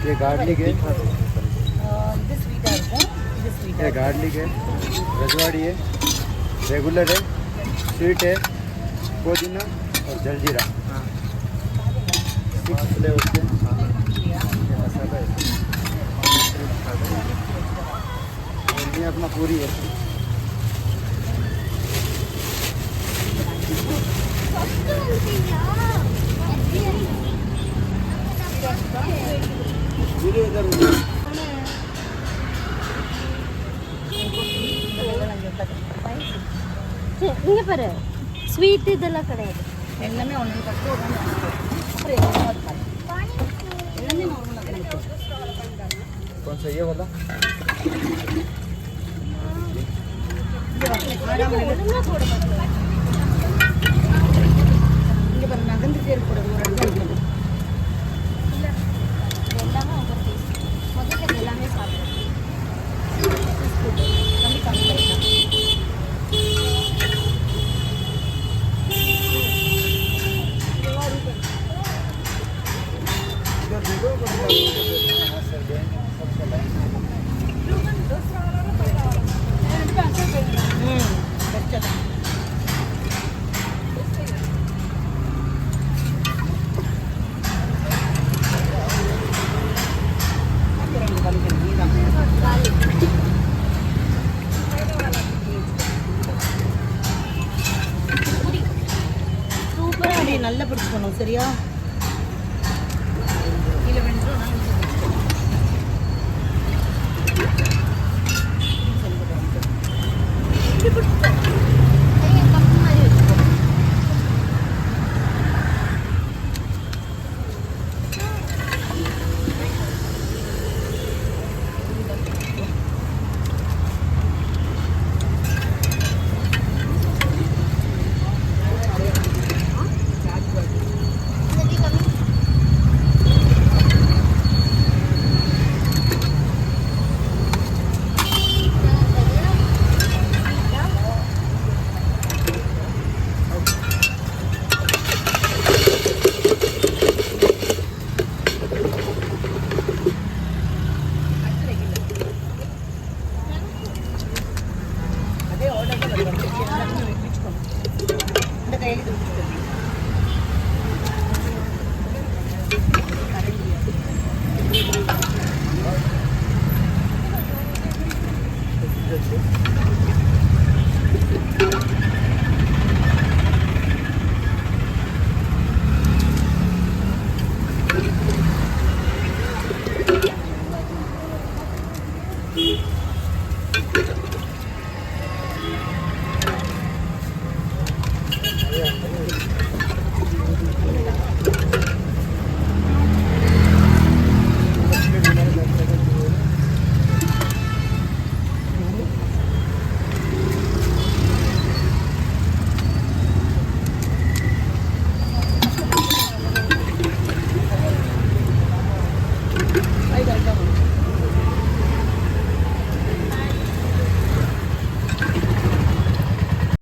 ये गार्लिक है, இது ஸ்வீட்டாக இருக்கும், இது ஸ்வீட்டாக ये गार्लिक है, रजवाड़ी है, रेगुलर है, स्वीट है, पुदीना और जलजीरा। 6 फ्लेवर के मसाला है। और ये अपना पूरी है। இங்கே பாரு ஸ்வீட் இதெல்லாம் கிடையாது, எல்லாமே ஒன்று பத்து அப்புறம் எல்லாமே நார்மலாக कौन सा ये वाला? ஒழுங்கா போட மாட்டேன். இங்கே பாருங்க நகர்ந்துட்டே இருக்கக்கூடாது, ஒரு இடத்துல இருக்கணும். இல்லை எல்லாமே ஒவ்வொரு டேஸ்ட். முதல்ல இது எல்லாமே சாப்பிடுறேன். கம்மி கம்மி பண்ணிக்கலாம். इधर देखो பெஸ்ட்டாக சூப்பராக நல்லா பிடிச்சிக்கணும் சரியா?